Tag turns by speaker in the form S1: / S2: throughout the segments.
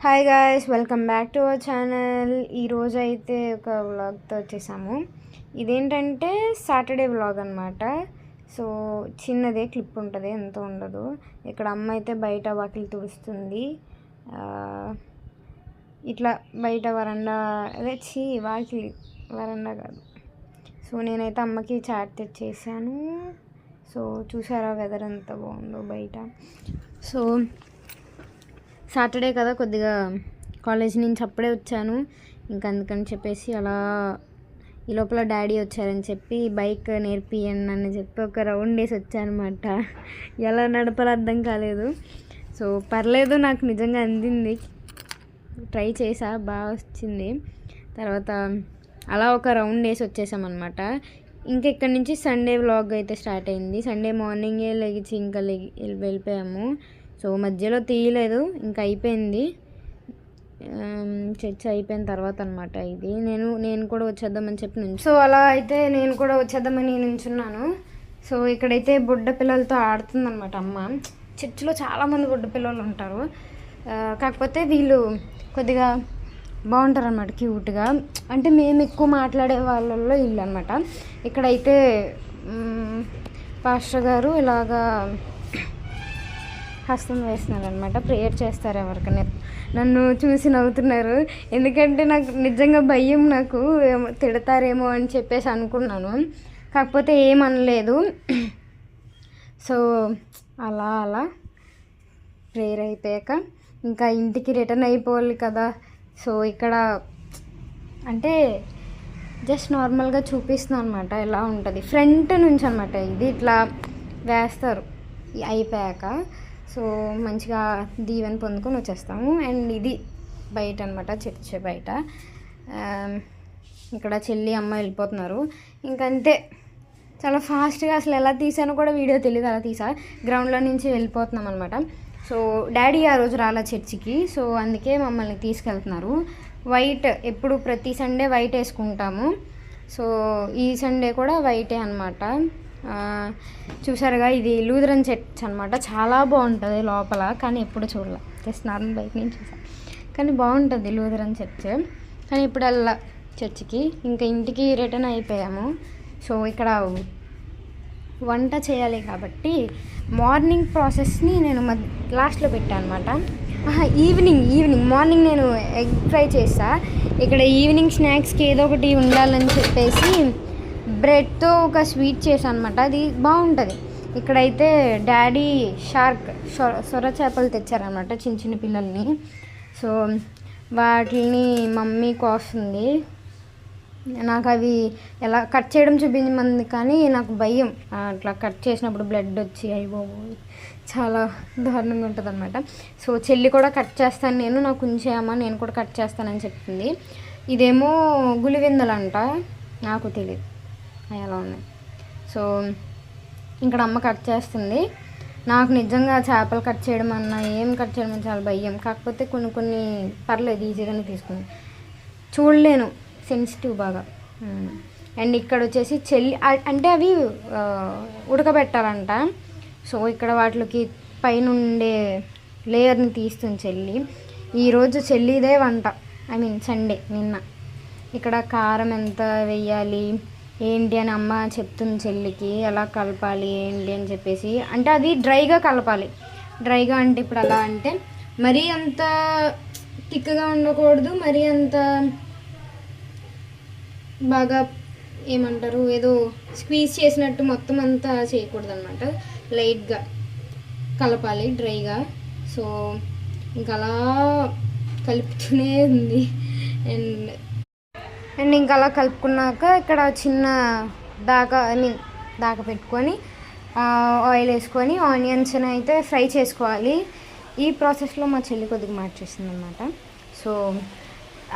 S1: Hi guys, welcome back to our channel. ఈరోజు అయితే ఒక వ్లాగ్తో వచ్చేసాము. ఇదేంటంటే సాటర్డే వ్లాగ్ అనమాట. సో చిన్నదే క్లిప్ ఉంటుంది, ఎంతో ఉండదు. ఇక్కడ అమ్మ అయితే బయట వాకిలి తుడుస్తుంది. ఇట్లా బయట వరండా, అదే వాకిలి వరండా కాదు. సో నేనైతే అమ్మకి చాట్ తెచ్చేసాను. సో చూసారా వెదర్ ఎంత బాగుందో బయట. సో సాటర్డే కదా, కొద్దిగా కాలేజ్ నుంచి అప్పుడే వచ్చాను. ఇంకా అందుకని చెప్పేసి అలా ఈ లోపల డాడీ వచ్చారని చెప్పి బైక్ నేర్పియండి అని చెప్పి ఒక రౌండ్ వేసి వచ్చానమాట. ఎలా నడపాలో అర్థం కాలేదు. సో పర్లేదు, నాకు నిజంగా అందింది. ట్రై చేసా, బాగా వచ్చింది. తర్వాత అలా ఒక రౌండ్ వేసి వచ్చేసామన్నమాట. ఇంకా ఇక్కడ నుంచి సండే వ్లాగ్ అయితే స్టార్ట్ అయింది. సండే మార్నింగే లెగిచి ఇంకా వెళ్ళిపోయాము. సో మధ్యలో తీయలేదు, ఇంకా అయిపోయింది. చర్చ అయిపోయిన తర్వాత అనమాట ఇది. నేను కూడా వచ్చేద్దామని చెప్పి సో అలా అయితే నేను కూడా వచ్చేద్దామని నుంచున్నాను. సో ఇక్కడైతే బుడ్డ పిల్లలతో ఆడుతుందన్నమాట అమ్మ. చర్చిలో చాలామంది బుడ్డ పిల్లలు ఉంటారు. కాకపోతే వీళ్ళు కొద్దిగా బాగుంటారు అన్నమాట, క్యూట్గా. అంటే మేము ఎక్కువ మాట్లాడే వాళ్ళల్లో వీళ్ళు అనమాట. ఇక్కడైతే పాస్టర్ గారు ఇలాగా హస్తం వేస్తున్నారు అనమాట. ప్రేయర్ చేస్తారు ఎవరికైనా. నన్ను చూసి నవ్వుతున్నారు, ఎందుకంటే నాకు నిజంగా భయం, నాకు తిడతారేమో అని చెప్పేసి అనుకున్నాను. కాకపోతే ఏమనలేదు. సో అలా ప్రేయర్ అయిపోయాక ఇంకా ఇంటికి రిటర్న్ అయిపోవాలి కదా. సో ఇక్కడ అంటే జస్ట్ నార్మల్గా చూపిస్తున్నాను అనమాట ఎలా ఉంటుంది ఫ్రంట్ నుంచి అనమాట. ఇది ఇట్లా వేస్తారు అయిపోయాక. సో మంచిగా దీవెన పొందుకొని వచ్చేస్తాము. అండ్ ఇది బయట అనమాట, చర్చ్ బయట. ఇక్కడ చెల్లి అమ్మ వెళ్ళిపోతున్నారు. ఇంకంతే, చాలా ఫాస్ట్గా, అసలు ఎలా తీసానో కూడా వీడియో తెలియదు, అలా తీసా. గ్రౌండ్లో నుంచి వెళ్ళిపోతున్నాం అనమాట. సో డాడీ ఆ రోజు రాలా చర్చికి, సో అందుకే మమ్మల్ని తీసుకెళ్తున్నారు. వైట్, ఎప్పుడు ప్రతి సండే వైట్ వేసుకుంటాము. సో ఈ సండే కూడా వైటే అనమాట. చూసారుగా, ఇది లూథరన్ చర్చ్ అనమాట. చాలా బాగుంటుంది లోపల, కానీ ఎప్పుడు చూడాల, జస్ట్ నార్మల్ బయట నుంచి చూసాను. కానీ బాగుంటుంది లూథరన్ చర్చ్. కానీ ఇప్పుడు అలా చర్చికి ఇంకా ఇంటికి రిటర్న్ అయిపోయాము. సో ఇక్కడ వంట చేయాలి కాబట్టి మార్నింగ్ ప్రాసెస్ని నేను లాస్ట్లో పెట్టాను అనమాట. ఈవినింగ్ మార్నింగ్ నేను ఎగ్ ఫ్రై చేసా. ఇక్కడ ఈవినింగ్ స్నాక్స్కి ఏదో ఒకటి ఉండాలని చెప్పేసి బ్రెడ్తో ఒక స్వీట్ చేశాను అనమాట. అది బాగుంటుంది. ఇక్కడైతే డాడీ సొర చేపలు తెచ్చారనమాట, చిన్న చిన్న పిల్లల్ని. సో వాటిని మమ్మీ కోస్తుంది. నాకు అవి ఎలా కట్ చేయడం చూపించమంది, కానీ నాకు భయం. అట్లా కట్ చేసినప్పుడు బ్లడ్ వచ్చి చాలా దారుణంగా ఉంటుంది అనమాట. సో చెల్లి కూడా కట్ చేస్తాను నేను, నాకు ఉంచేయమ్మా, నేను కూడా కట్ చేస్తానని చెప్పింది. ఇదేమో గులివిందలంట, నాకు తెలియదు ఎలా ఉన్నాయి. సో ఇక్కడ అమ్మ కట్ చేస్తుంది. నాకు నిజంగా చేపలు కట్ చేయడం అన్నా ఏం కట్ చేయడం అని చాలా భయం. కాకపోతే కొన్ని పర్లేదు, ఈజీగానే తీసుకుంది. చూడలేను, సెన్సిటివ్ బాగా. అండ్ ఇక్కడ వచ్చేసి చెల్లి అంటే అవి ఉడకబెట్టాలంట. సో ఇక్కడ వాటికి పైన ఉండే లేయర్ని తీస్తుంది చెల్లి. ఈరోజు చెల్లిదే వంట, సండే. నిన్న ఇక్కడ కారం ఎంత వేయాలి ఏంటి అని అమ్మ చెప్తుంది చెల్లికి, ఎలా కలపాలి ఏంటి అని చెప్పేసి. అంటే అది డ్రైగా కలపాలి. డ్రైగా అంటే ఇప్పుడు అలా అంటే మరీ అంత థిక్గా ఉండకూడదు, మరీ అంత బాగా ఏమంటారు ఏదో స్క్వీజ్ చేసినట్టు మొత్తం అంతా చేయకూడదు అనమాట. లైట్గా కలపాలి, డ్రైగా. సో ఇంకా అలా కలుపుతూనే ఉంది. అండ్ ఇంకా అలా కలుపుకున్నాక ఇక్కడ చిన్న దాకా పెట్టుకొని ఆయిల్ వేసుకొని ఆనియన్స్ని అయితే ఫ్రై చేసుకోవాలి. ఈ ప్రాసెస్లో మా చెల్లి కొద్దిగా మార్చేస్తుంది అనమాట. సో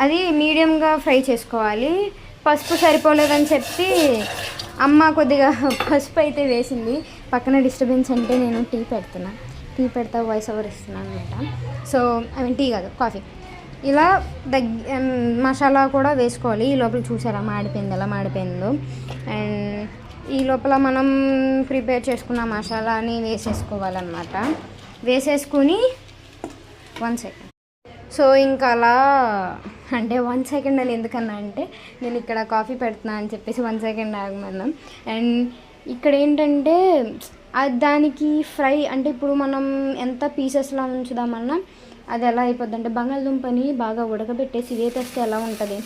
S1: అది మీడియంగా ఫ్రై చేసుకోవాలి. పసుపు సరిపోలేదని చెప్పి అమ్మ కొద్దిగా పసుపు అయితే వేసింది. పక్కన డిస్టర్బెన్స్ అంటే నేను టీ పెడతా వాయిస్ ఓవర్ ఇస్తున్నాను అనమాట. సో టీ కాదు, కాఫీ. ఇలా మసాలా కూడా వేసుకోవాలి. ఈ లోపల చూసారా మాడిపోయింది, ఎలా మాడిపోయిందో. అండ్ ఈ లోపల మనం ప్రిపేర్ చేసుకున్న మసాలాని వేసేసుకోవాలన్నమాట. వేసేసుకుని 1 సెకండ్. సో ఇంకా అలా అంటే 1 సెకండ్ అని ఎందుకన్నా అంటే నేను ఇక్కడ కాఫీ పెడుతున్నా అని చెప్పేసి 1 సెకండ్ ఆగమన్నాం. అండ్ ఇక్కడ ఏంటంటే దానికి ఫ్రై అంటే ఇప్పుడు మనం ఎంత పీసెస్లో ఉంచుదామన్నా అది ఎలా అయిపోద్ది అంటే బంగాళదుంపని బాగా ఉడకబెట్టేసి వేపేస్తే ఎలా ఉంటుంది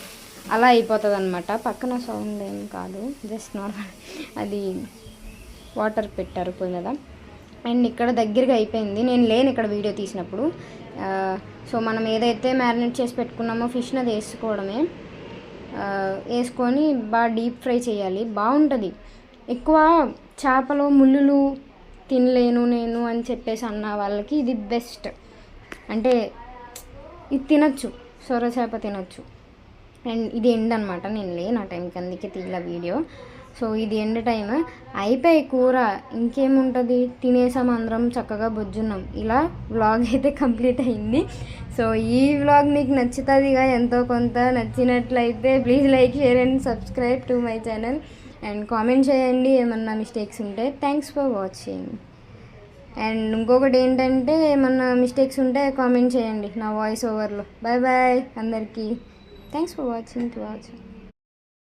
S1: అలా అయిపోతుంది అనమాట. పక్కన సౌండ్ ఏం కాదు, జస్ట్ నార్మల్ అది వాటర్ పెట్టారు పోయి మీద. అండ్ ఇక్కడ దగ్గరగా అయిపోయింది, నేను లేను ఇక్కడ వీడియో తీసినప్పుడు. సో మనం ఏదైతే మ్యారినేట్ చేసి పెట్టుకున్నామో ఫిష్ని అది వేసుకోవడమే, వేసుకొని బాగా డీప్ ఫ్రై చేయాలి, బాగుంటుంది. ఎక్కువ చేపలో ముళ్ళులు తినలేను నేను అని చెప్పేసి అన్న వాళ్ళకి ఇది బెస్ట్. అంటే ఇది తినచ్చు, సొర చేప తినచ్చు. అండ్ ఇది ఎండ్ అనమాట, నేను లేను ఆ టైంకి, అందుకే తీయాల వీడియో. సో ఇది ఎండ్ టైం అయిపోయి కూర ఇంకేముంటుంది, తినేసాం అందరం చక్కగా బొజ్జున్నాం. ఇలా వ్లాగ్ అయితే కంప్లీట్ అయింది. సో ఈ వ్లాగ్ మీకు నచ్చుతుందిగా, ఎంతో కొంత నచ్చినట్లయితే please like, share and subscribe to my channel. And comment చేయండి ఏమన్నా మిస్టేక్స్ ఉంటే. Thanks for watching. అండ్ ఇంకొకటి ఏంటంటే ఏమన్నా మిస్టేక్స్ ఉంటే కామెంట్ చేయండి నా వాయిస్ ఓవర్లో. బాయ్ బాయ్ అందరికీ. Thanks for watching.